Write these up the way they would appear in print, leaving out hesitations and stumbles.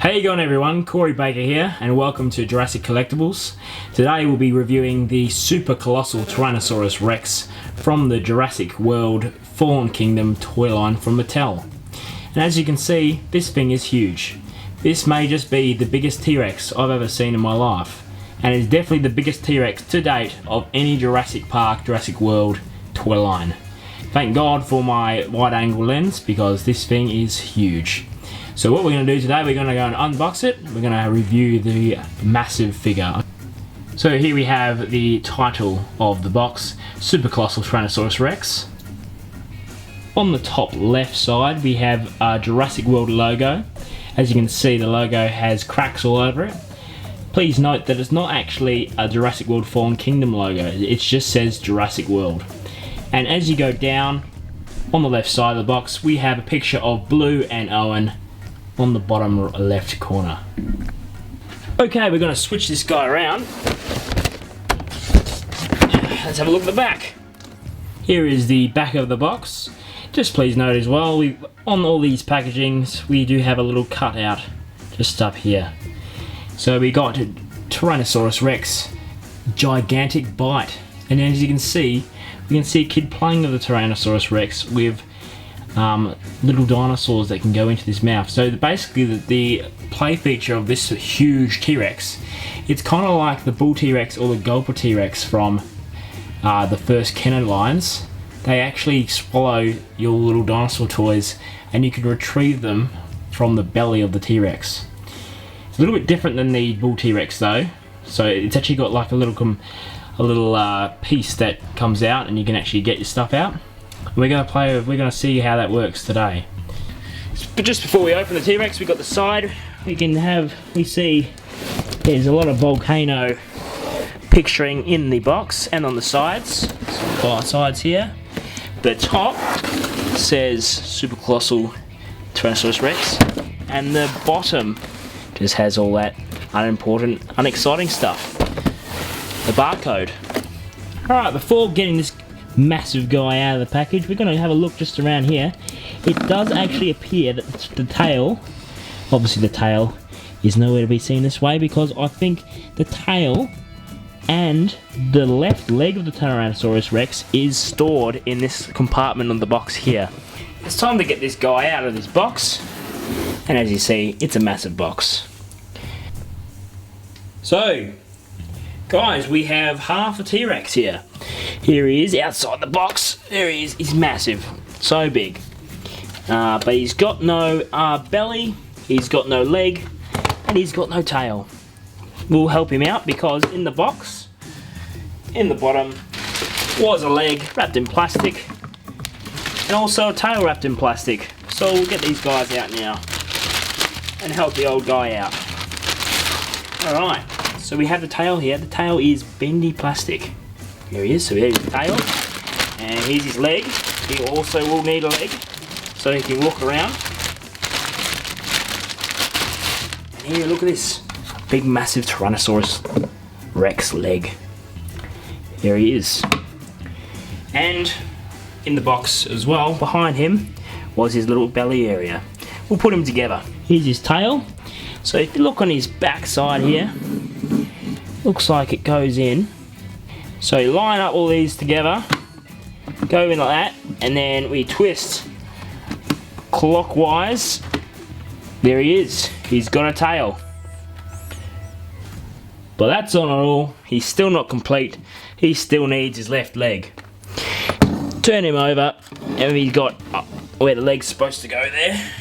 How you going everyone? Cory Baker here and welcome to Jurassic Collectibles. Today we'll be reviewing the super colossal Tyrannosaurus Rex from the Jurassic World Fallen Kingdom toy line from Mattel. And as you can see, this thing is huge. This may just be the biggest T-Rex I've ever seen in my life, and is definitely the biggest T-Rex to date of any Jurassic Park, Jurassic World toy line. Thank God for my wide angle lens because this thing is huge. So what we're going to do today, we're going to go and unbox it. We're going to review the massive figure. So here we have the title of the box, Super Colossal Tyrannosaurus Rex. On the top left side we have a Jurassic World logo. As you can see, the logo has cracks all over it. Please note that it's not actually a Jurassic World Fallen Kingdom logo, it just says Jurassic World. And as you go down, on the left side of the box, we have a picture of Blue and Owen on the bottom left corner. Okay, we're going to switch this guy around. Let's have a look at the back. Here is the back of the box. Just please note as well, on all these packagings we do have a little cutout just up here. So we got Tyrannosaurus Rex, gigantic bite, and as you can see, we can see a kid playing with the Tyrannosaurus Rex with little dinosaurs that can go into this mouth. So basically the play feature of this huge T-Rex, it's kind of like the Bull T-Rex or the Gulper T-Rex from the first Kenner lines. They actually swallow your little dinosaur toys and you can retrieve them from the belly of the T-Rex. It's a little bit different than the Bull T-Rex though. So it's actually got like a little piece that comes out and you can actually get your stuff out. We're going to see how that works today. But just before we open the T-Rex, we've got the side. We see there's a lot of volcano picturing in the box and on the sides. So our sides here. The top says Super Colossal Tyrannosaurus Rex, and the bottom just has all that unimportant, unexciting stuff. The barcode. Alright, before getting this massive guy out of the package, we're going to have a look just around here. It does actually appear that the tail, obviously the tail is nowhere to be seen this way, because I think the tail and the left leg of the Tyrannosaurus Rex is stored in this compartment on the box here. It's time to get this guy out of this box, and as you see, it's a massive box. So guys, we have half a T-Rex here. Here he is outside the box. There he is. He's massive. So big. But he's got no belly, he's got no leg, and he's got no tail. We'll help him out because in the box, in the bottom, was a leg wrapped in plastic and also a tail wrapped in plastic. So we'll get these guys out now and help the old guy out. Alright. So we have the tail here. The tail is bendy plastic. Here he is. So here's the tail. And here's his leg. He also will need a leg so he can walk around. And here, look at this. Big massive Tyrannosaurus Rex leg. Here he is. And in the box as well, behind him, was his little belly area. We'll put him together. Here's his tail. So if you look on his back side here, looks like it goes in. So you line up all these together, go in like that, and then we twist clockwise. There he is. He's got a tail. But that's not all. He's still not complete. He still needs his left leg. Turn him over, and he's got where the leg's supposed to go there.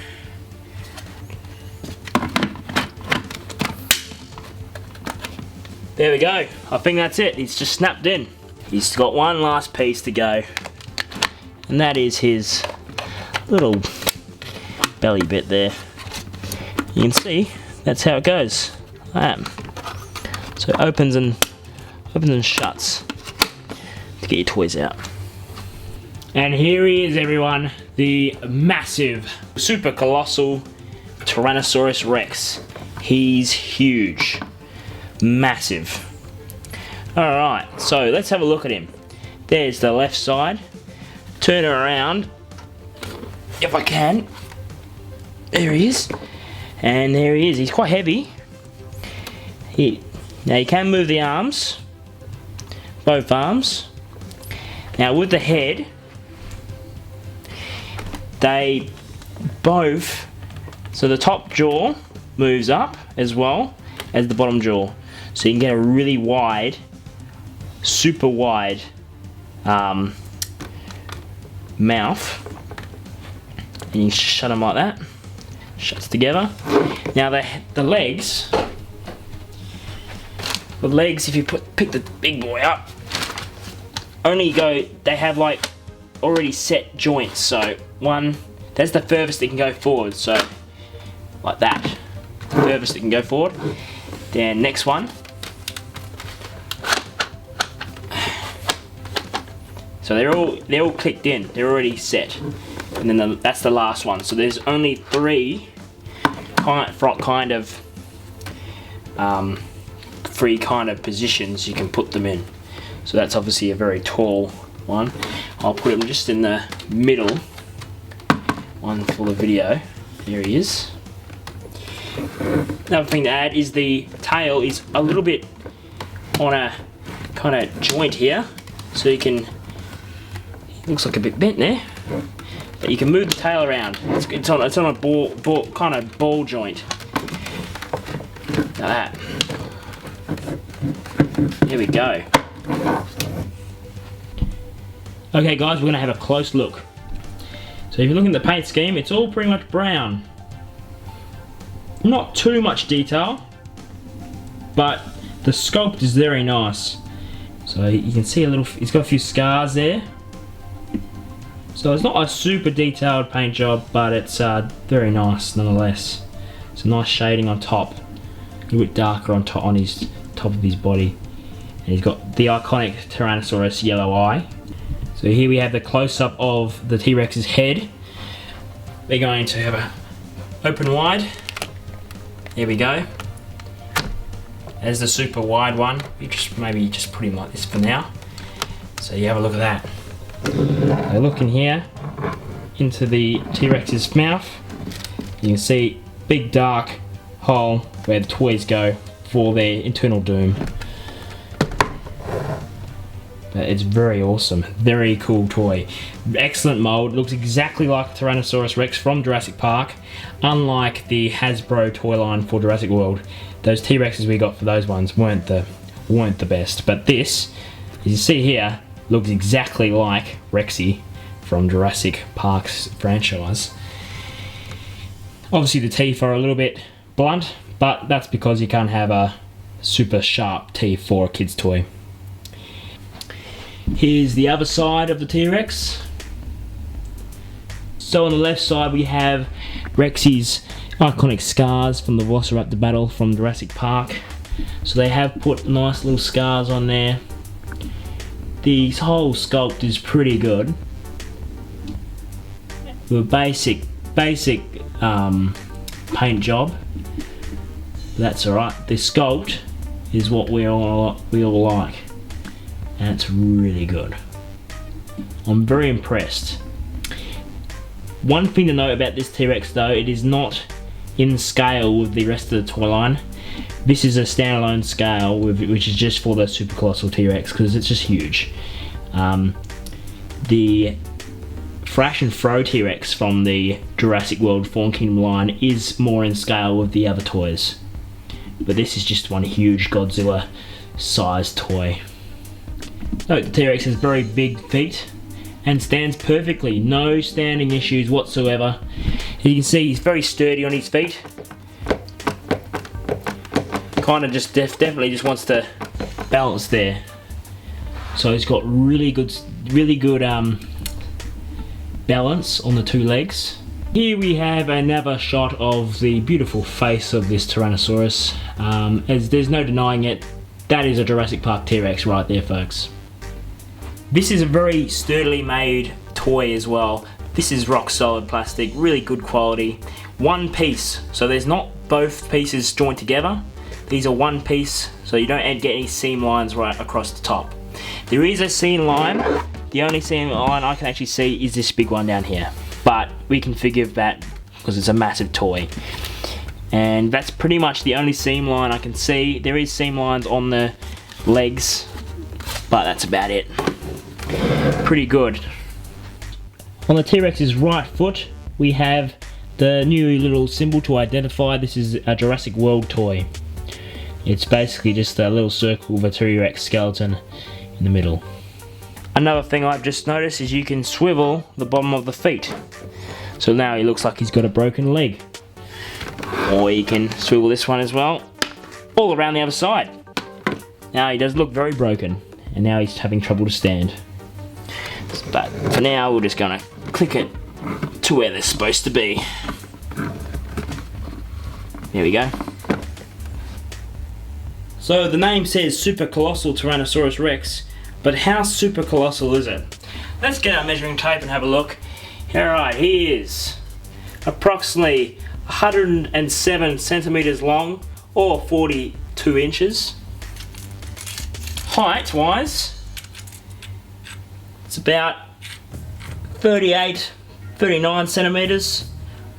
There we go. I think that's it. He's just snapped in. He's got one last piece to go, and that is his little belly bit there. You can see that's how it goes. So it opens and shuts to get your toys out. And here he is, everyone. The massive, super colossal Tyrannosaurus Rex. He's huge. Massive. Alright, so let's have a look at him. There's the left side. Turn her around if I can. There he is. And there he is. He's quite heavy. Now you can move the arms, both arms. Now with the head, they both, so the top jaw moves up as well as the bottom jaw. So you can get a really wide, super wide mouth. And you shut them like that. Shuts together. Now the legs, if you pick the big boy up, they have like already set joints. So that's the furthest it can go forward. So like that, the furthest it can go forward. Then next one. So they're all clicked in. They're already set. And then that's the last one. So there's only 3 kind of positions you can put them in. So that's obviously a very tall one. I'll put him just in the middle one for the video. There he is. Another thing to add is the tail is a little bit on a kind of joint here, so you can. It looks like a bit bent there. But you can move the tail around. It's on a kind of ball joint. Like that. There we go. Okay guys, we're going to have a close look. So if you look at the paint scheme, it's all pretty much brown. Not too much detail, but the sculpt is very nice. So you can see it's got a few scars there. So it's not a super detailed paint job, but it's very nice nonetheless. It's a nice shading on top, a little bit darker on top on his top of his body, and he's got the iconic Tyrannosaurus yellow eye. So here we have the close-up of the T-Rex's head. We're going to have a open wide. There we go. There's the super wide one. Maybe just put him like this for now. So you have a look at that. So look in here into the T-Rex's mouth. You can see big dark hole where the toys go for their internal doom. But it's very awesome, very cool toy. Excellent mold, looks exactly like Tyrannosaurus Rex from Jurassic Park. Unlike the Hasbro toy line for Jurassic World, those T-Rexes we got for those ones weren't the best. But this, as you see here, looks exactly like Rexy from Jurassic Park's franchise. Obviously the teeth are a little bit blunt, but that's because you can't have a super sharp teeth for a kid's toy. Here's the other side of the T-Rex. So on the left side we have Rexy's iconic scars from the Velociraptor battle from Jurassic Park. So they have put nice little scars on there. The whole sculpt is pretty good. The basic paint job. That's alright. The sculpt is what we all like. And it's really good. I'm very impressed. One thing to note about this T-Rex though, it is not in scale with the rest of the toy line. This is a standalone scale which is just for the Super Colossal T-Rex because it's just huge. The Thrash and Throw T-Rex from the Jurassic World Fallen Kingdom line is more in scale with the other toys. But this is just one huge Godzilla sized toy. Note the T-Rex has very big feet and stands perfectly, no standing issues whatsoever. You can see he's very sturdy on his feet. Kind of just definitely just wants to balance there. So he's got really good balance on the 2 legs. Here we have another shot of the beautiful face of this Tyrannosaurus. As there's no denying it, that is a Jurassic Park T-Rex right there, folks. This is a very sturdily made toy as well. This is rock solid plastic, really good quality. One piece, so there's not both pieces joined together. These are one piece, so you don't get any seam lines right across the top. There is a seam line. The only seam line I can actually see is this big one down here. But we can forgive that because it's a massive toy. And that's pretty much the only seam line I can see. There is seam lines on the legs, but that's about it. Pretty good. On the T-Rex's right foot, we have the new little symbol to identify this is a Jurassic World toy. It's basically just a little circle with a T-Rex skeleton in the middle. Another thing I've just noticed is you can swivel the bottom of the feet. So now he looks like he's got a broken leg. Or you can swivel this one as well, all around the other side. Now he does look very broken, and now he's having trouble to stand. But for now, we're just gonna click it to where they're supposed to be. There we go. So the name says Super Colossal Tyrannosaurus Rex, but how super colossal is it? Let's get our measuring tape and have a look. Alright, he is approximately 107 centimeters long, or 42 inches. Height wise, it's about 39 centimeters,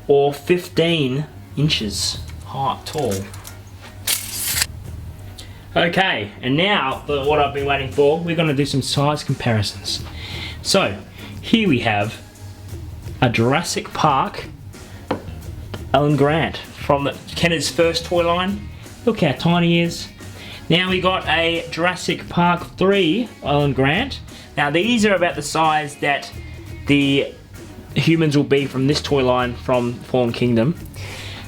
or 15 inches tall. Okay, and now what I've been waiting for, we're going to do some size comparisons. So here we have a Jurassic Park Alan Grant from Kenner's first toy line. Look how tiny he is. Now we got a Jurassic Park 3 Alan Grant. Now these are about the size that the humans will be from this toy line from Fallen Kingdom.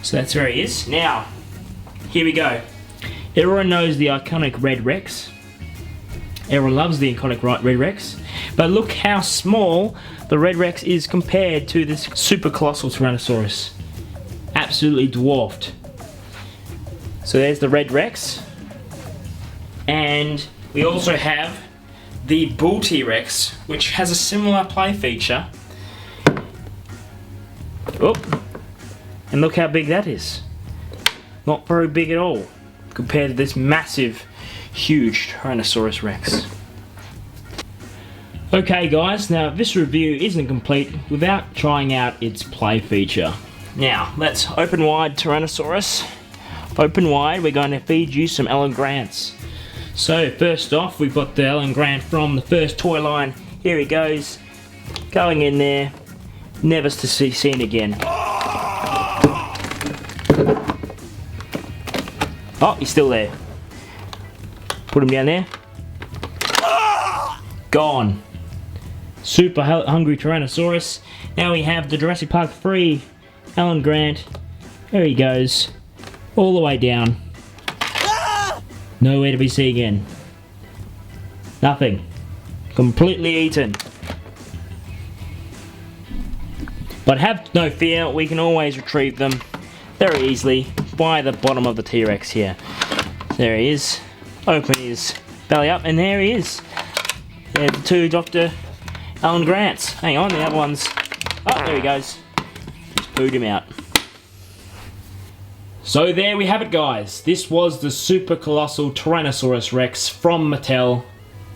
So that's where he is. Now, here we go. Everyone knows the iconic Red Rex. Everyone loves the iconic Red Rex. But look how small the Red Rex is compared to this super colossal Tyrannosaurus. Absolutely dwarfed. So there's the Red Rex. And we also have the Bull T.REX, which has a similar play feature. Oh, and look how big that is. Not very big at all compared to this massive, huge Tyrannosaurus Rex. Okay guys, now this review isn't complete without trying out its play feature. Now, let's open wide Tyrannosaurus. Open wide, we're going to feed you some Alan Grants. So first off, we've got the Alan Grant from the first toy line. Here he goes, going in there, never to see seen again. Oh, he's still there. Put him down there. Gone. Super hungry Tyrannosaurus. Now we have the Jurassic Park 3 Alan Grant. There he goes. All the way down. Nowhere to be seen again. Nothing. Completely eaten. But have no fear, we can always retrieve them very easily by the bottom of the T-Rex here. There he is. Open his belly up, and there he is. There's the two Dr. Alan Grants. Hang on, the other one's... Oh, there he goes. Just pooed him out. So there we have it guys. This was the Super Colossal Tyrannosaurus Rex from Mattel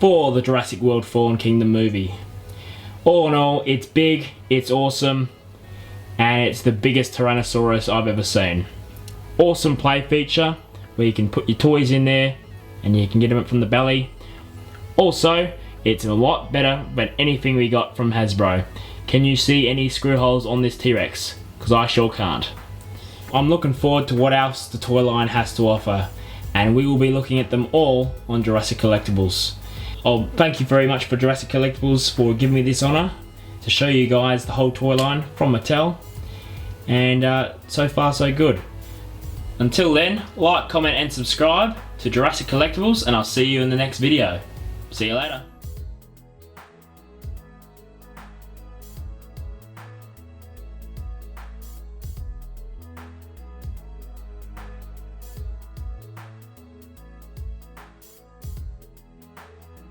for the Jurassic World Fallen Kingdom movie. All in all, it's big, it's awesome, and it's the biggest Tyrannosaurus I've ever seen. Awesome play feature where you can put your toys in there and you can get them from the belly. Also, it's a lot better than anything we got from Hasbro. Can you see any screw holes on this T-Rex? Because I sure can't. I'm looking forward to what else the toy line has to offer, and we will be looking at them all on Jurassic Collectibles. Oh, thank you very much for Jurassic Collectibles for giving me this honour to show you guys the whole toy line from Mattel, and so far so good. Until then, like, comment and subscribe to Jurassic Collectibles, and I'll see you in the next video. See you later.